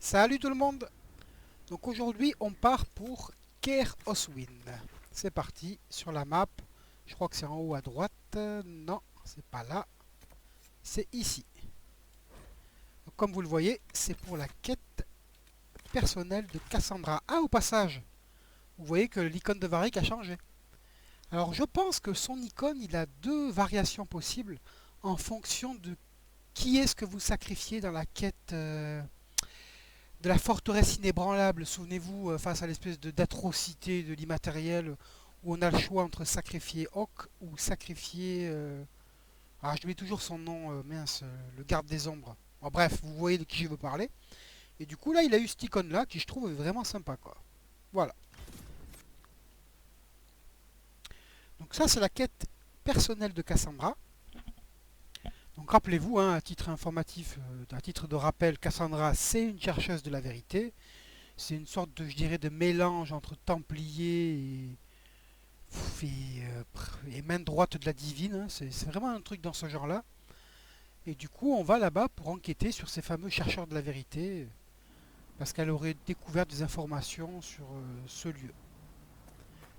Salut tout le monde. Donc aujourd'hui on part pour Kaer Oswin. C'est parti sur la map. Je crois que c'est en haut à droite. Non, c'est pas là. C'est ici. Donc, comme vous le voyez, c'est pour la quête personnelle de Cassandra. Ah, au passage, vous voyez que l'icône de Varric a changé. Alors je pense que son icône, il a deux variations possibles en fonction de qui est-ce que vous sacrifiez dans la quête de la forteresse inébranlable. Souvenez-vous, face à l'espèce d'atrocité de l'immatériel, où on a le choix entre sacrifier Hawk ou sacrifier... ah, je oublie toujours son nom, mince, le garde des ombres. Bon, bref, vous voyez de qui je veux parler. Et du coup, là, il a eu cette icône-là, qui je trouve vraiment sympa, quoi. Voilà. Donc ça, c'est la quête personnelle de Cassandra. Donc rappelez-vous, hein, à titre informatif, à titre de rappel, Cassandra, c'est une chercheuse de la vérité. C'est une sorte de, je dirais, de mélange entre Templier et main droite de la divine. Hein. C'est vraiment un truc dans ce genre-là. Et du coup, on va là-bas pour enquêter sur ces fameux chercheurs de la vérité, parce qu'elle aurait découvert des informations sur ce lieu.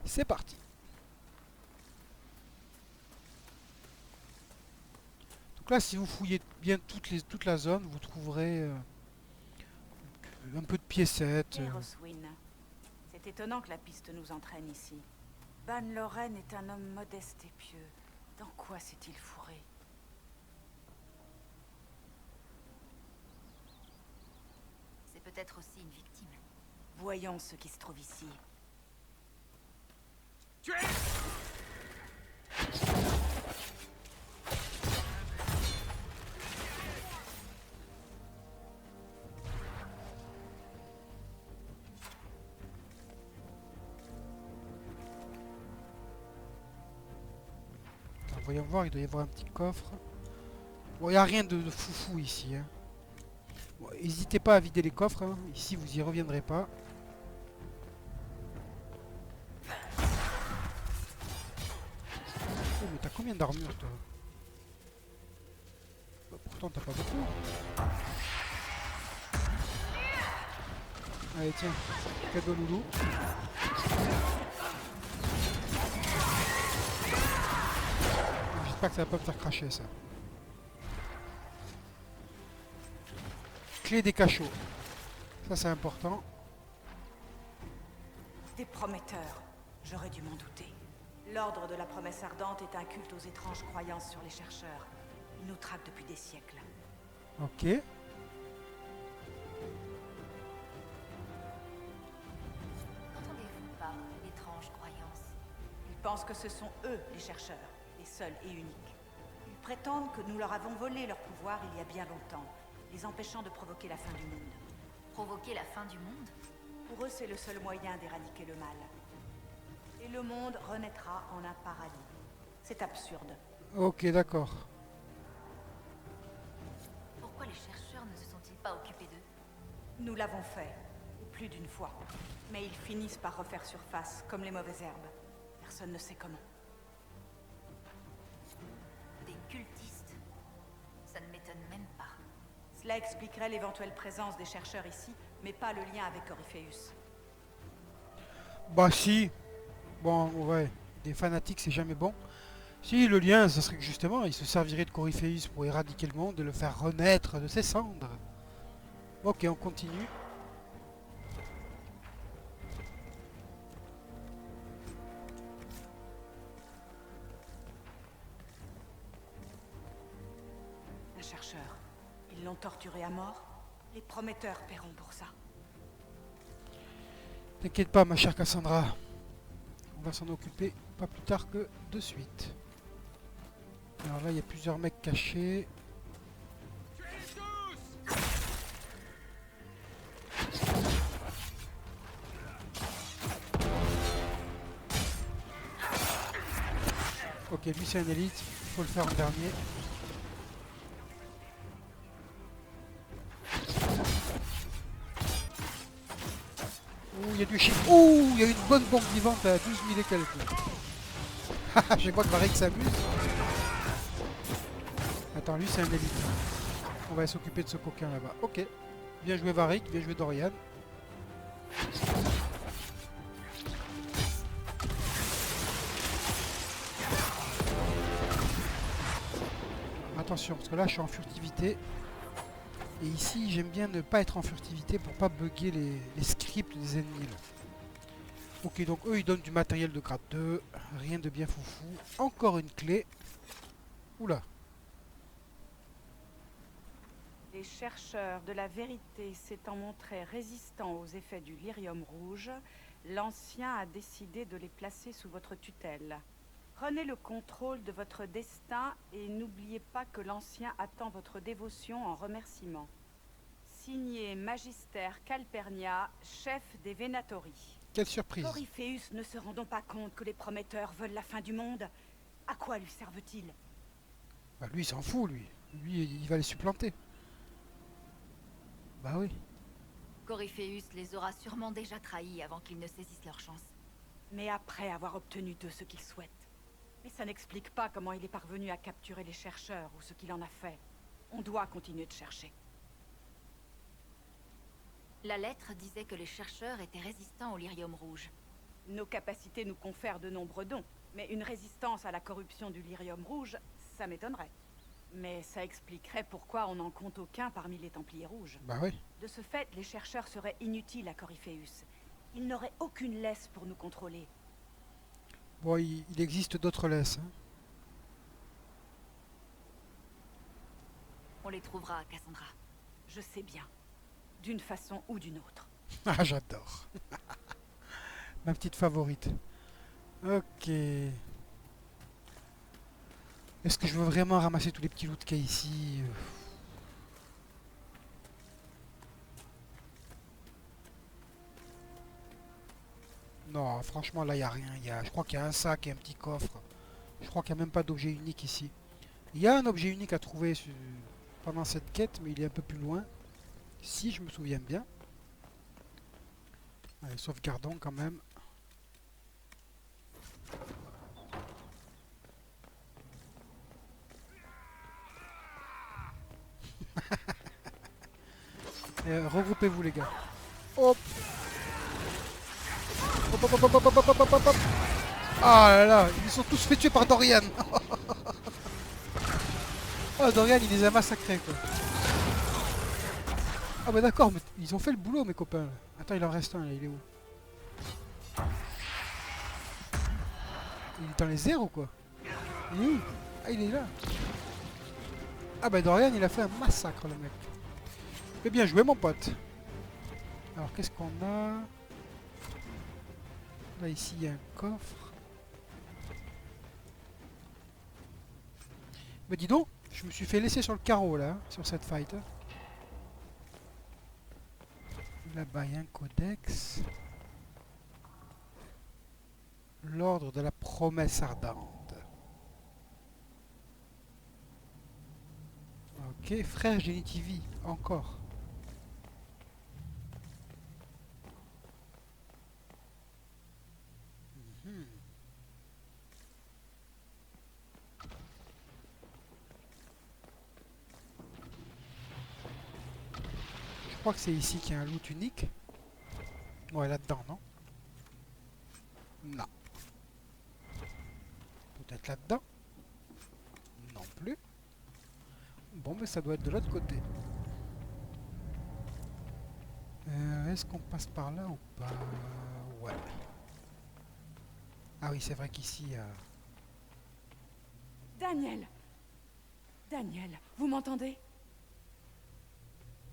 C'est parti. Donc là, si vous fouillez bien toute la zone, vous trouverez un peu de piécettes. Oswin. C'est étonnant que la piste nous entraîne ici. Ban Loren est un homme modeste et pieux. Dans quoi s'est-il fourré? C'est peut-être aussi une victime. Voyons ce qui se trouve ici. Alors, voyons voir, il doit y avoir un petit coffre. Bon, il n'y a rien de foufou ici. Hein. Bon, n'hésitez pas à vider les coffres. Hein. Ici, vous y reviendrez pas. Oh, mais t'as combien d'armure, toi? Bah, pourtant, t'as pas beaucoup. Allez, tiens. Cadeau loulou. J'espère que ça va pas me faire cracher, ça. Clé des cachots. Ça, c'est important. Des prometteurs. J'aurais dû m'en douter. L'ordre de la promesse ardente est un culte aux étranges croyances sur les chercheurs. Ils nous traquent depuis des siècles. Ok. Qu'entendez-vous par étrange croyance? Ils pensent que ce sont eux, les chercheurs, les seuls et uniques. Ils prétendent que nous leur avons volé leur pouvoir il y a bien longtemps, les empêchant de provoquer la fin du monde. Provoquer la fin du monde? Pour eux, c'est le seul moyen d'éradiquer le mal. Et le monde renaîtra en un paradis. C'est absurde. Ok, d'accord. Pourquoi les chercheurs ne se sont-ils pas occupés d'eux? Nous l'avons fait, plus d'une fois. Mais ils finissent par refaire surface, comme les mauvaises herbes. Personne ne sait comment. Des cultistes? Ça ne m'étonne même pas. Cela expliquerait l'éventuelle présence des chercheurs ici, mais pas le lien avec Orpheus. Bah si. Bon, ouais. Des fanatiques, c'est jamais bon. Si, le lien, ce serait que justement, il se servirait de Corypheus pour éradiquer le monde et le faire renaître de ses cendres. Ok, on continue. Un chercheur. Ils l'ont torturé à mort. Les prometteurs paieront pour ça. T'inquiète pas, ma chère Cassandra. On va s'en occuper pas plus tard que de suite. Alors là, il y a plusieurs mecs cachés. Ok, lui c'est un élite, il faut le faire en dernier. Ouh, il y a du chien. Ouh, il y a une bonne bombe vivante à 12 000 et quelques. Haha, je vois que Varric s'amuse. Attends, lui c'est un élite. On va s'occuper de ce coquin là-bas. Ok. Bien joué Varric, bien joué Dorian. Attention, parce que là je suis en furtivité. Et ici j'aime bien ne pas être en furtivité pour pas bugger les scripts des ennemis. Là. Ok, donc eux ils donnent du matériel de grade 2. Rien de bien foufou. Encore une clé. Oula. Les chercheurs de la vérité s'étant montrés résistants aux effets du lyrium rouge, l'Ancien a décidé de les placer sous votre tutelle. Prenez le contrôle de votre destin et n'oubliez pas que l'Ancien attend votre dévotion en remerciement. Signé Magister Calpernia, chef des Venatori. Quelle surprise. Coryphéus ne se rend donc pas compte que les prometteurs veulent la fin du monde? À quoi lui servent-ils? Bah lui il s'en fout lui. Lui il va les supplanter. Bah oui. Coryphéus les aura sûrement déjà trahis avant qu'ils ne saisissent leur chance. Mais après avoir obtenu d'eux ce qu'ils souhaitent. Mais ça n'explique pas comment il est parvenu à capturer les chercheurs ou ce qu'il en a fait. On doit continuer de chercher. La lettre disait que les chercheurs étaient résistants au lyrium rouge. Nos capacités nous confèrent de nombreux dons, mais une résistance à la corruption du lyrium rouge, ça m'étonnerait. Mais ça expliquerait pourquoi on n'en compte aucun parmi les Templiers rouges. Bah oui. De ce fait, les chercheurs seraient inutiles à Coryphéus. Ils n'auraient aucune laisse pour nous contrôler. Bon, il existe d'autres laisses. Hein. On les trouvera, Cassandra. Je sais bien. D'une façon ou d'une autre. Ah, j'adore. Ma petite favorite. Ok. Est-ce que je veux vraiment ramasser tous les petits loot qu'il y a ici? Non, franchement, là, il n'y a rien. Je crois qu'il y a un sac et un petit coffre. Je crois qu'il n'y a même pas d'objet unique ici. Il y a un objet unique à trouver pendant cette quête, mais il est un peu plus loin. Si je me souviens bien. Allez, sauvegardons quand même. Regroupez-vous les gars. Hop. Hop, hop, hop, hop, hop, hop, hop, hop, hop. Ah là là, ils sont tous fait tuer par Dorian. Oh, Dorian, il les a massacrés quoi. Ah bah d'accord, mais ils ont fait le boulot mes copains. Là. Attends, il en reste un là, il est où? Il est dans les airs ou quoi? Il est où? Ah, il est là. Ah bah Dorian, il a fait un massacre le mec. Mais bien joué mon pote. Alors qu'est-ce qu'on a? Là ici il y a un coffre. Mais dis donc, je me suis fait laisser sur le carreau là, hein, sur cette fight. Hein. Là-bas il y a un codex. L'ordre de la promesse ardente. Ok, frère Genitivi, encore. Mhm. Je crois que c'est ici qu'il y a un loot unique. Ouais, là-dedans, non? Non. Peut-être là-dedans? Non plus. Bon, mais ça doit être de l'autre côté. Est-ce qu'on passe par là ou pas? Ouais. Ah oui, c'est vrai qu'ici... Daniel! Daniel, vous m'entendez?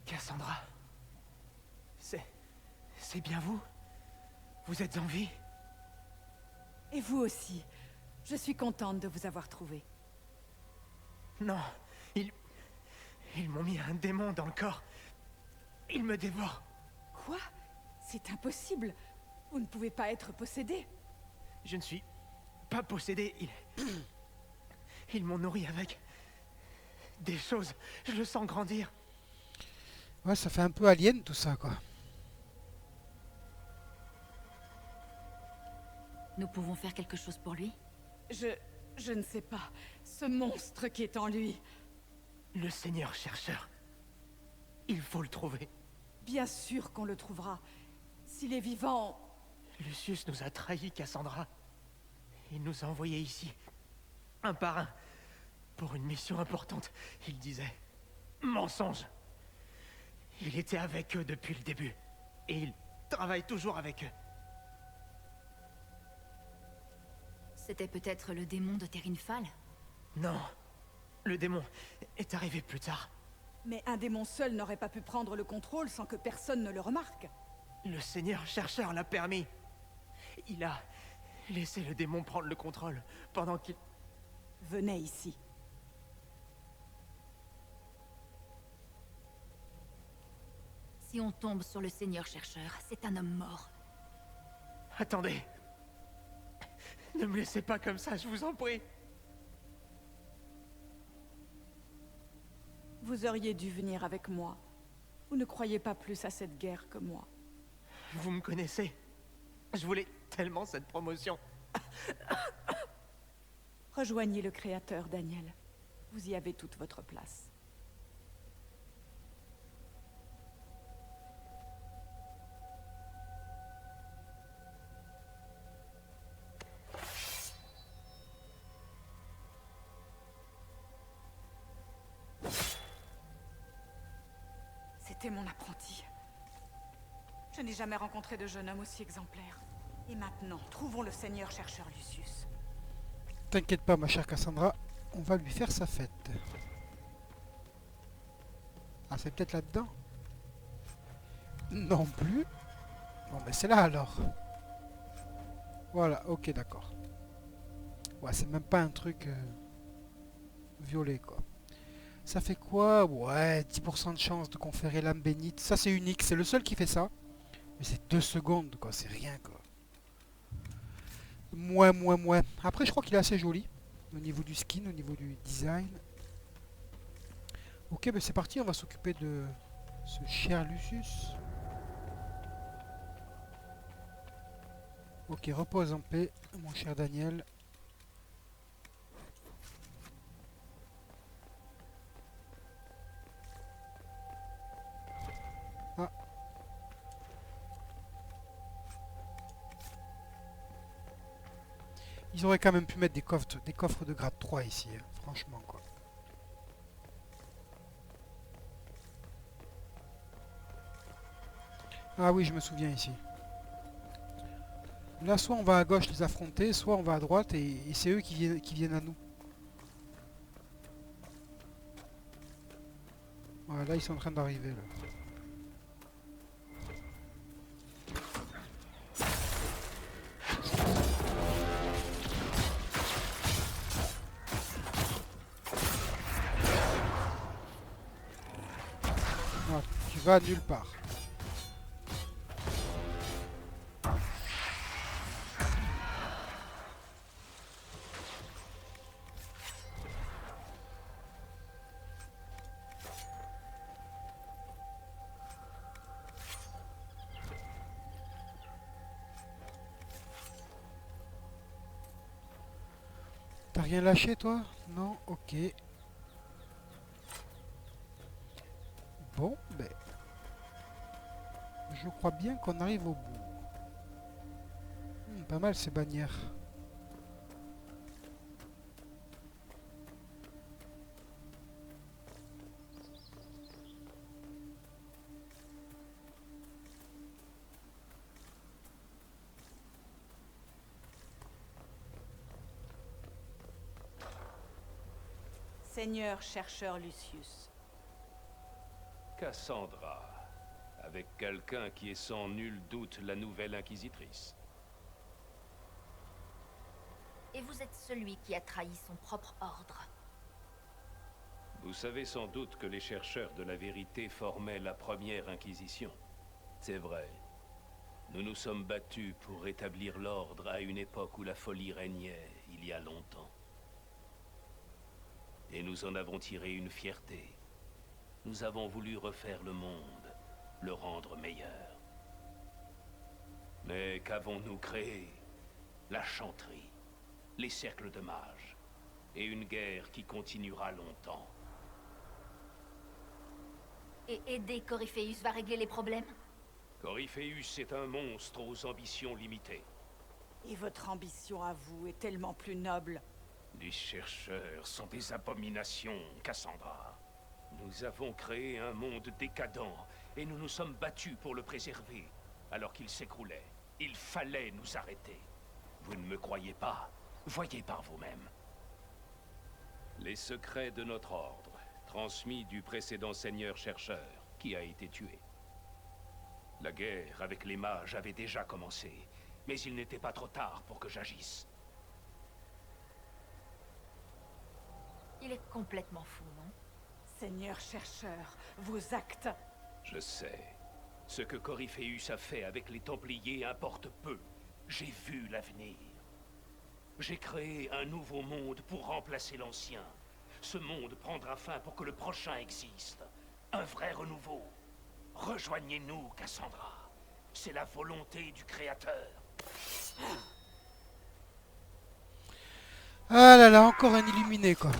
Cassandra, c'est bien vous? Vous êtes en vie? Et vous aussi. Je suis contente de vous avoir trouvé. Non, ils m'ont mis un démon dans le corps. Ils me dévorent. Quoi? C'est impossible. Vous ne pouvez pas être possédé. Je ne suis pas possédé. Ils m'ont nourri avec des choses. Je le sens grandir. Ouais, ça fait un peu alien tout ça, quoi. Nous pouvons faire quelque chose pour lui? Je ne sais pas. Ce monstre qui est en lui. Le Seigneur chercheur. Il faut le trouver. Bien sûr qu'on le trouvera. S'il est vivant... Lucius nous a trahis, Cassandra. Il nous a envoyés ici, un par un, pour une mission importante. Il disait... mensonge. Il était avec eux depuis le début. Et il travaille toujours avec eux. C'était peut-être le démon de Terinfal? Non. Le démon est arrivé plus tard. Mais un démon seul n'aurait pas pu prendre le contrôle sans que personne ne le remarque. Le Seigneur chercheur l'a permis. Il a laissé le démon prendre le contrôle pendant qu'il... Venez ici. Si on tombe sur le Seigneur chercheur, c'est un homme mort. Attendez. Ne me laissez pas comme ça, je vous en prie. Vous auriez dû venir avec moi. Vous ne croyez pas plus à cette guerre que moi. Vous me connaissez. Je voulais tellement cette promotion. Rejoignez le Créateur, Daniel. Vous y avez toute votre place. C'était mon apprenti. Je n'ai jamais rencontré de jeune homme aussi exemplaire. Et maintenant, trouvons le Seigneur chercheur Lucius. T'inquiète pas, ma chère Cassandra, on va lui faire sa fête. Ah, c'est peut-être là-dedans? Non plus. Bon, mais c'est là alors. Voilà, ok, d'accord. Ouais, c'est même pas un truc violet, quoi. Ça fait quoi? Ouais, 10% de chance de conférer l'âme bénite. Ça, c'est unique. C'est le seul qui fait ça. Mais c'est 2 secondes, quoi. C'est rien, quoi. Mouais. Après, je crois qu'il est assez joli. Au niveau du skin, au niveau du design. Ok, ben c'est parti. On va s'occuper de ce cher Lucius. Ok, repose en paix, mon cher Daniel. Ah. Ils auraient quand même pu mettre des coffres de grade 3 ici, hein, franchement, quoi. Ah oui, je me souviens ici. Là, soit on va à gauche les affronter, soit on va à droite et c'est eux qui viennent à nous. Voilà, là, ils sont en train d'arriver, là. Ah, tu vas nulle part. T'as rien lâché, toi? Non? Ok. Bon, ben... je crois bien qu'on arrive au bout. Pas mal ces bannières. Seigneur chercheur Lucius. Cassandra, avec quelqu'un qui est sans nul doute la nouvelle inquisitrice. Et vous êtes celui qui a trahi son propre ordre. Vous savez sans doute que les chercheurs de la vérité formaient la première inquisition. C'est vrai. Nous nous sommes battus pour rétablir l'ordre à une époque où la folie régnait, il y a longtemps. Et nous en avons tiré une fierté. Nous avons voulu refaire le monde, le rendre meilleur. Mais qu'avons-nous créé? La chanterie, les cercles de mages, et une guerre qui continuera longtemps. Et aider Corypheus va régler les problèmes? Corypheus est un monstre aux ambitions limitées. Et votre ambition à vous est tellement plus noble. Les chercheurs sont des abominations, Cassandra. Nous avons créé un monde décadent, et nous nous sommes battus pour le préserver, alors qu'il s'écroulait. Il fallait nous arrêter. Vous ne me croyez pas? Voyez par vous-même. Les secrets de notre ordre, transmis du précédent seigneur chercheur, qui a été tué. La guerre avec les mages avait déjà commencé, mais il n'était pas trop tard pour que j'agisse. Il est complètement fou, non? Seigneur chercheur, vos actes... Je sais. Ce que Corypheus a fait avec les Templiers importe peu. J'ai vu l'avenir. J'ai créé un nouveau monde pour remplacer l'ancien. Ce monde prendra fin pour que le prochain existe. Un vrai renouveau. Rejoignez-nous, Cassandra. C'est la volonté du Créateur. Ah là là, encore un illuminé quoi.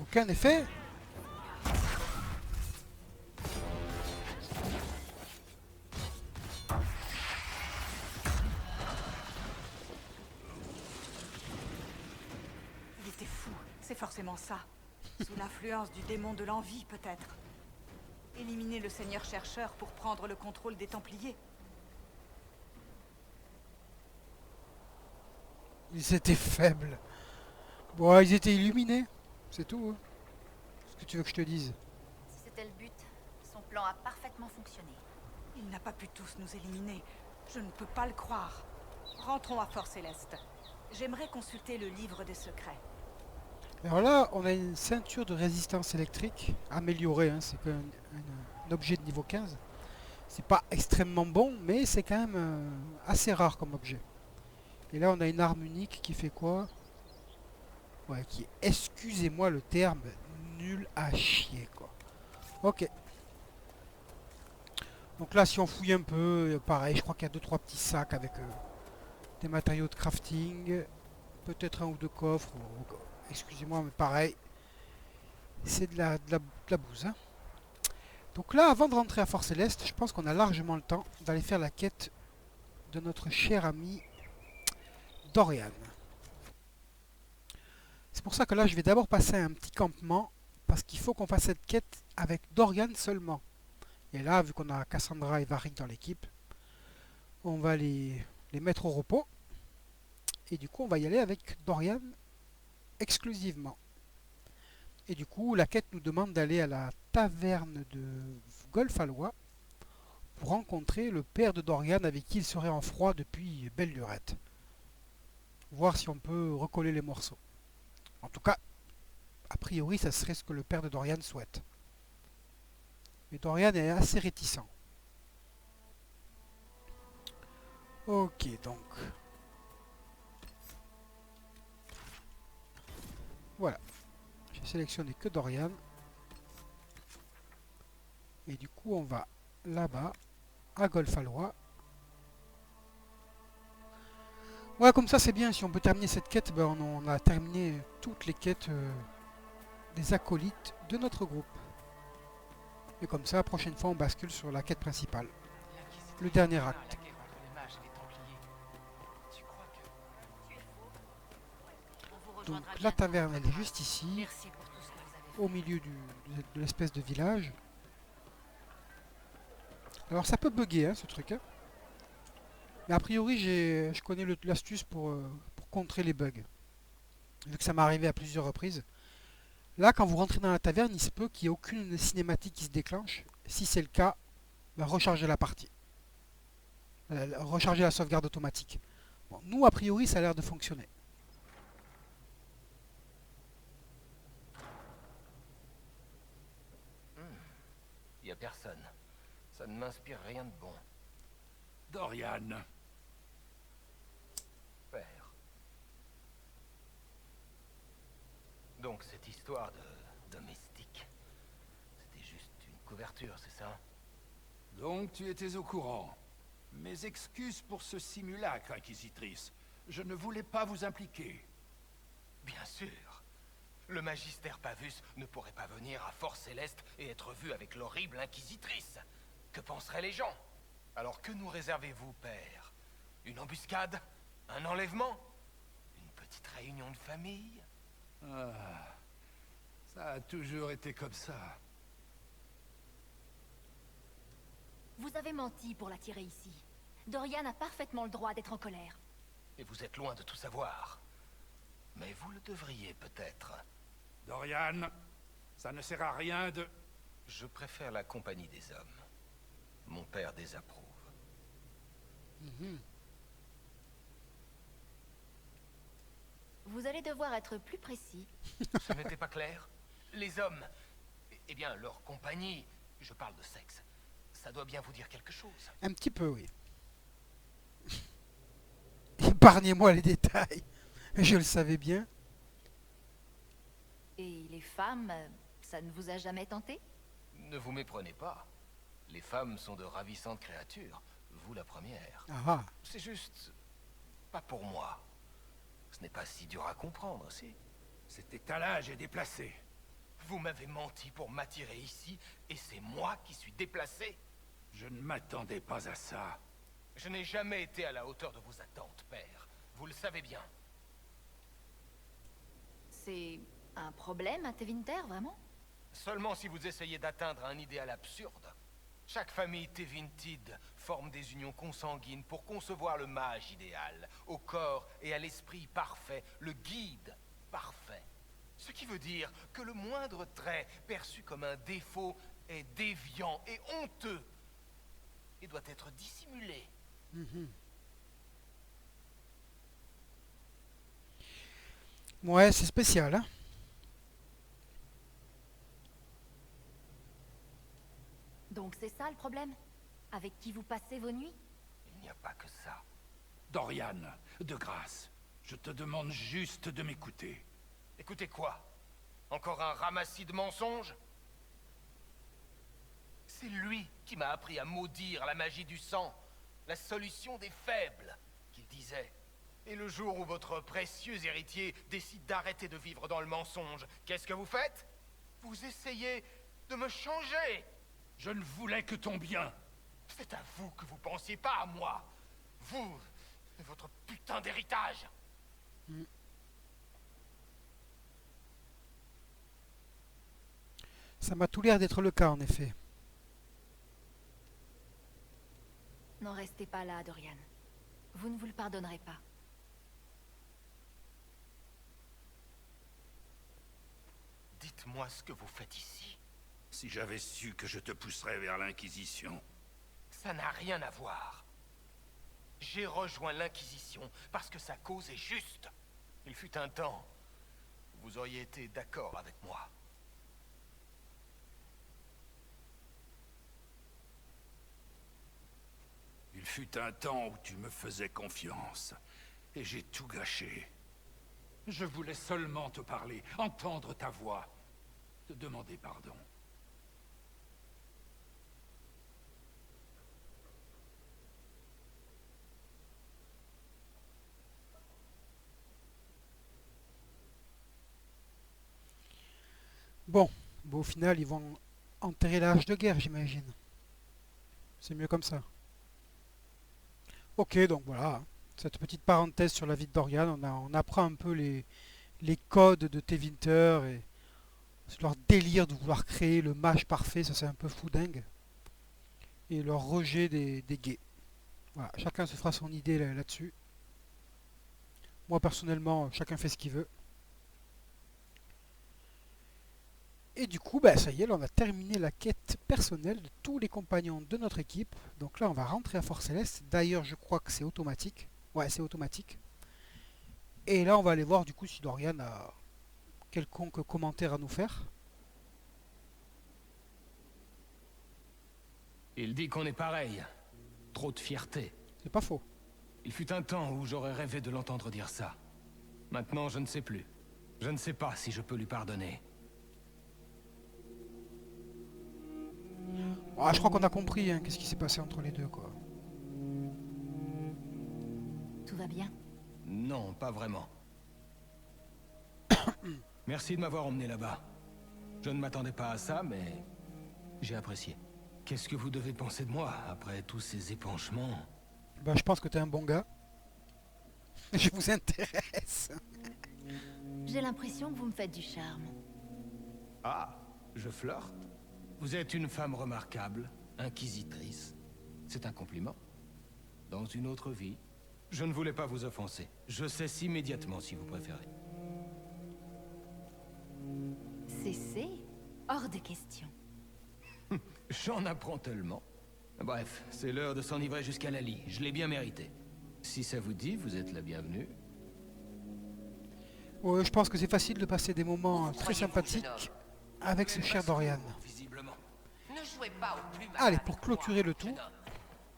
Aucun effet? Il était fou, c'est forcément ça. Sous l'influence du démon de l'envie, peut-être. Éliminer le Seigneur chercheur pour prendre le contrôle des Templiers. Ils étaient faibles. Bon, ils étaient illuminés. C'est tout. Hein. Ce que tu veux que je te dise. Si c'était le but, son plan a parfaitement fonctionné. Il n'a pas pu tous nous éliminer. Je ne peux pas le croire. Rentrons à Fort Céleste. J'aimerais consulter le livre des secrets. Alors là, on a une ceinture de résistance électrique améliorée. Hein. C'est quand même un objet de niveau 15. C'est pas extrêmement bon, mais c'est quand même assez rare comme objet. Et là, on a une arme unique qui fait quoi? Ouais, qui est, excusez-moi le terme, nul à chier, quoi. Ok. Donc là, si on fouille un peu, pareil, je crois qu'il y a 2-3 petits sacs avec des matériaux de crafting. Peut-être un ou deux coffres. Excusez-moi, mais pareil. C'est de la bouse. Hein. Donc là, avant de rentrer à Fort Céleste, je pense qu'on a largement le temps d'aller faire la quête de notre cher ami Dorian. C'est pour ça que là, je vais d'abord passer à un petit campement, parce qu'il faut qu'on fasse cette quête avec Dorian seulement. Et là, vu qu'on a Cassandra et Varric dans l'équipe, on va les mettre au repos. Et du coup, on va y aller avec Dorian exclusivement. Et du coup, la quête nous demande d'aller à la taverne de Golfalois pour rencontrer le père de Dorian avec qui il serait en froid depuis belle lurette. Voir si on peut recoller les morceaux. En tout cas, a priori, ça serait ce que le père de Dorian souhaite. Mais Dorian est assez réticent. Ok, donc. Voilà. J'ai sélectionné que Dorian. Et du coup, on va là-bas, à Golfalois. Ouais, comme ça, c'est bien. Si on peut terminer cette quête, ben, on a terminé toutes les quêtes des acolytes de notre groupe. Et comme ça, la prochaine fois, on bascule sur la quête principale. Le dernier acte. Donc la taverne, elle est juste ici, Merci pour tout ce que vous avez fait. au milieu de l'espèce de village. Alors ça peut bugger, hein, ce truc. Hein. Mais a priori, je connais l'astuce pour contrer les bugs. Vu que ça m'est arrivé à plusieurs reprises. Là, quand vous rentrez dans la taverne, il se peut qu'il n'y ait aucune cinématique qui se déclenche. Si c'est le cas, ben, rechargez la partie. Rechargez la sauvegarde automatique. Bon, nous, a priori, ça a l'air de fonctionner. Y a personne. Ça ne m'inspire rien de bon. Dorian, Père. Donc cette histoire de domestique, c'était juste une couverture, c'est ça? donc tu étais au courant. Mes excuses pour ce simulacre, Inquisitrice. Je ne voulais pas vous impliquer. Bien sûr. Le magistère Pavus ne pourrait pas venir à Force Céleste et être vu avec l'horrible Inquisitrice. Que penseraient les gens? Alors que nous réservez-vous, père? Une embuscade? Un enlèvement? Une petite réunion de famille? Ah, ça a toujours été comme ça. Vous avez menti pour l'attirer ici. Dorian a parfaitement le droit d'être en colère. Et vous êtes loin de tout savoir. Mais vous le devriez peut-être. Dorian, ça ne sert à rien de... Je préfère la compagnie des hommes. Mon père désapprouve. Vous allez devoir être plus précis. Ce n'était pas clair? Les hommes, eh bien leur compagnie, je parle de sexe, ça doit bien vous dire quelque chose. Un petit peu, oui. Épargnez-moi les détails. Je le savais bien. Et les femmes, ça ne vous a jamais tenté? Ne vous méprenez pas. Les femmes sont de ravissantes créatures, vous la première. Ah, C'est juste... pas pour moi. Ce n'est pas si dur à comprendre, si. Cet étalage est déplacé. Vous m'avez menti pour m'attirer ici, et c'est moi qui suis déplacé. Je ne m'attendais pas à ça. Je n'ai jamais été à la hauteur de vos attentes, père. Vous le savez bien. C'est un problème à Tevinter, vraiment? Seulement si vous essayez d'atteindre un idéal absurde. Chaque famille Tevintid forme des unions consanguines pour concevoir le mage idéal, au corps et à l'esprit parfait, le guide parfait. Ce qui veut dire que le moindre trait perçu comme un défaut est déviant et honteux et doit être dissimulé. ouais, c'est spécial, hein. Donc c'est ça le problème? Avec qui vous passez vos nuits? Il n'y a pas que ça. Dorian, de grâce, je te demande juste de m'écouter. Écoutez quoi? Encore un ramassis de mensonges? C'est lui qui m'a appris à maudire la magie du sang, la solution des faibles, qu'il disait. Et le jour où votre précieux héritier décide d'arrêter de vivre dans le mensonge, qu'est-ce que vous faites? Vous essayez de me changer. Je ne voulais que ton bien. C'est à vous que vous pensiez, pas à moi. Vous, et votre putain d'héritage. Ça m'a tout l'air d'être le cas, en effet. N'en restez pas là, Dorian. Vous ne vous le pardonnerez pas. Dites-moi ce que vous faites ici. Si j'avais su que je te pousserais vers l'Inquisition. Ça n'a rien à voir. J'ai rejoint l'Inquisition parce que sa cause est juste. Il fut un temps où vous auriez été d'accord avec moi. Il fut un temps où tu me faisais confiance, et j'ai tout gâché. Je voulais seulement te parler, entendre ta voix, te demander pardon. Bon, au final, ils vont enterrer la hache de guerre, j'imagine. C'est mieux comme ça. Ok, donc voilà, cette petite parenthèse sur la vie de Dorian, on apprend un peu les codes de Tevinter et leur délire de vouloir créer le mage parfait, ça c'est un peu fou dingue. Et leur rejet des gays. Voilà, chacun se fera son idée là-dessus. Moi personnellement, chacun fait ce qu'il veut. Et du coup, bah, ça y est, là, on a terminé la quête personnelle de tous les compagnons de notre équipe. Donc là, on va rentrer à Force Céleste. D'ailleurs, je crois que c'est automatique. Ouais, c'est automatique. Et là, on va aller voir du coup si Dorian a quelconque commentaire à nous faire. Il dit qu'on est pareil. Trop de fierté. C'est pas faux. Il fut un temps où j'aurais rêvé de l'entendre dire ça. Maintenant, je ne sais plus. Je ne sais pas si je peux lui pardonner. Ah, je crois qu'on a compris hein, qu'est-ce qui s'est passé entre les deux, quoi. tout va bien? Non, pas vraiment. Merci de m'avoir emmené là-bas. Je ne m'attendais pas à ça, mais j'ai apprécié. Qu'est-ce que vous devez penser de moi après tous ces épanchements? Bah, je pense que t'es un bon gars. Je vous intéresse. J'ai l'impression que vous me faites du charme. Ah, je flirte. Vous êtes une femme remarquable, inquisitrice. C'est un compliment. Dans une autre vie, je ne voulais pas vous offenser. Je cesse immédiatement si vous préférez. Cessez? Hors de question. J'en apprends tellement. Bref, c'est l'heure de s'enivrer jusqu'à la lie. Je l'ai bien mérité. Si ça vous dit, vous êtes la bienvenue. Ouais, je pense que c'est facile de passer des moments très sympathiques avec ce cher Dorian. Visiblement. Ne jouez pas au plus Allez, pour clôturer le tout,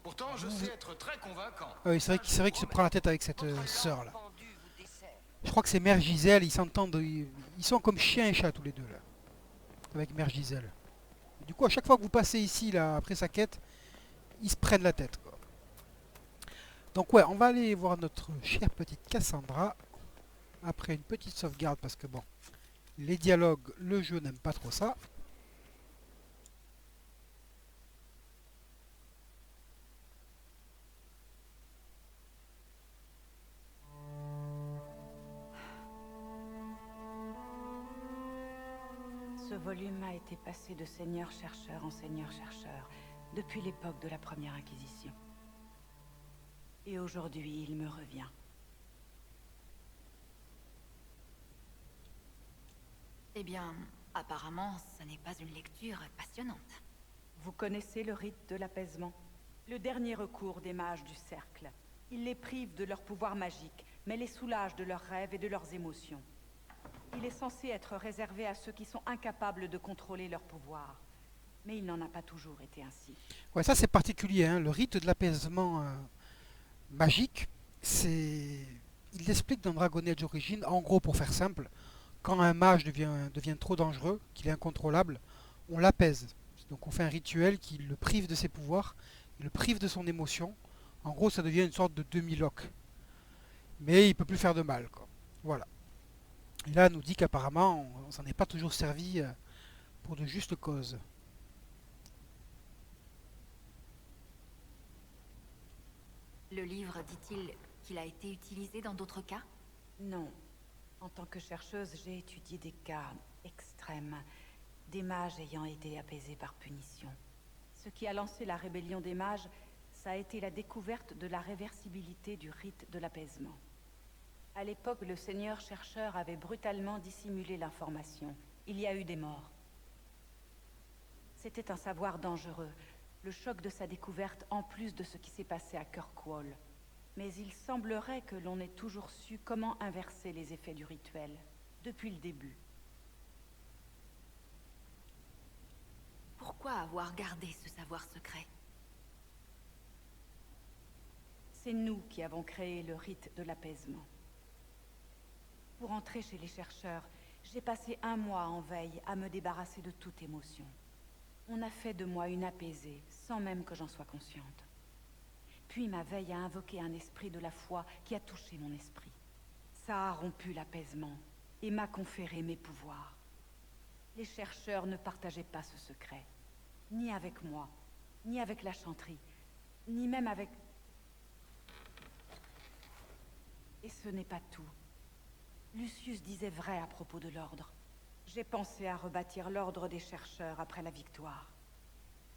Pourtant, je sais être très convaincant. c'est vrai qu'il se prend la tête avec cette sœur là. Je crois que c'est Mère Giselle, ils s'entendent, ils sont comme chien et chat tous les deux là, avec Mère Giselle. Du coup, à chaque fois que vous passez ici là, après sa quête, ils se prennent la tête quoi. Donc ouais, on va aller voir notre chère petite Cassandra après une petite sauvegarde parce que bon, les dialogues, le jeu n'aime pas trop ça. Ce volume a été passé de seigneur-chercheur en seigneur-chercheur depuis l'époque de la première Inquisition. Et aujourd'hui, il me revient. Eh bien, apparemment, ce n'est pas une lecture passionnante. Vous connaissez le rite de l'apaisement? Le dernier recours des mages du cercle. Il les prive de leur pouvoir magique, mais les soulage de leurs rêves et de leurs émotions. Il est censé être réservé à ceux qui sont incapables de contrôler leur pouvoir. Mais il n'en a pas toujours été ainsi. Ouais, ça c'est particulier, hein. Le rite de l'apaisement magique, il l'explique dans Dragon Age Origins, en gros pour faire simple, quand un mage devient trop dangereux, qu'il est incontrôlable, on l'apaise. Donc on fait un rituel qui le prive de ses pouvoirs, il le prive de son émotion. En gros, ça devient une sorte de demi-loc. Mais il peut plus faire de mal, quoi. Voilà. Et là, on nous dit qu'apparemment, on s'en est pas toujours servi pour de justes causes. Le livre dit-il qu'il a été utilisé dans d'autres cas? Non. En tant que chercheuse, j'ai étudié des cas extrêmes, des mages ayant été apaisés par punition. Ce qui a lancé la rébellion des mages, ça a été la découverte de la réversibilité du rite de l'apaisement. À l'époque, le seigneur chercheur avait brutalement dissimulé l'information. Il y a eu des morts. C'était un savoir dangereux, le choc de sa découverte en plus de ce qui s'est passé à Kirkwall. Mais il semblerait que l'on ait toujours su comment inverser les effets du rituel, depuis le début. Pourquoi avoir gardé ce savoir secret? C'est nous qui avons créé le rite de l'apaisement. Pour entrer chez les chercheurs, j'ai passé 1 mois en veille à me débarrasser de toute émotion. On a fait de moi une apaisée, sans même que j'en sois consciente. Puis ma veille a invoqué un esprit de la foi qui a touché mon esprit. Ça a rompu l'apaisement et m'a conféré mes pouvoirs. Les chercheurs ne partageaient pas ce secret. Ni avec moi, ni avec la chanterie, ni même avec... Et ce n'est pas tout. Lucius disait vrai à propos de l'ordre. J'ai pensé à rebâtir l'ordre des chercheurs après la victoire.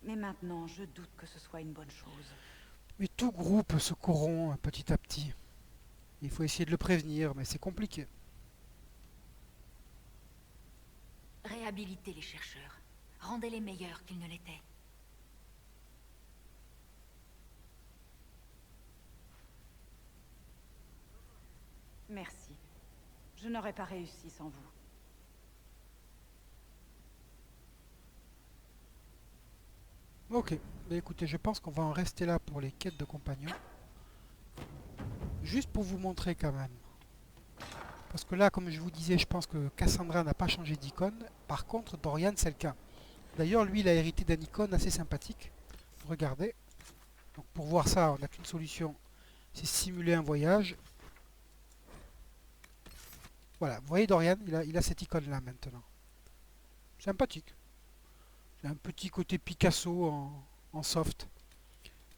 Mais maintenant, je doute que ce soit une bonne chose. Mais tout groupe se corrompt petit à petit. Il faut essayer de le prévenir, mais c'est compliqué. Réhabilitez les chercheurs. Rendez-les meilleurs qu'ils ne l'étaient. Merci. Je n'aurais pas réussi sans vous. Ok, bah écoutez, je pense qu'on va en rester là pour les quêtes de compagnons. Juste pour vous montrer quand même. Parce que là, comme je vous disais, je pense que Cassandra n'a pas changé d'icône. Par contre, Dorian, c'est le cas. D'ailleurs, lui, il a hérité d'un icône assez sympathique. Regardez. Donc pour voir ça, on n'a qu'une solution. C'est simuler un voyage. Voilà, vous voyez Dorian, il a cette icône là maintenant. Sympathique. Il a un petit côté Picasso en soft.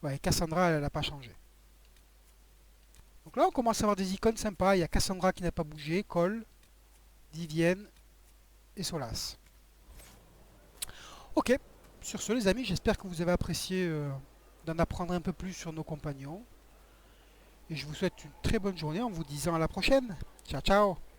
Ouais, Cassandra, elle n'a pas changé. Donc là, on commence à avoir des icônes sympas. Il y a Cassandra qui n'a pas bougé, Cole, Vivienne et Solas. Ok, sur ce les amis, j'espère que vous avez apprécié d'en apprendre un peu plus sur nos compagnons. Et je vous souhaite une très bonne journée en vous disant à la prochaine. Ciao, ciao!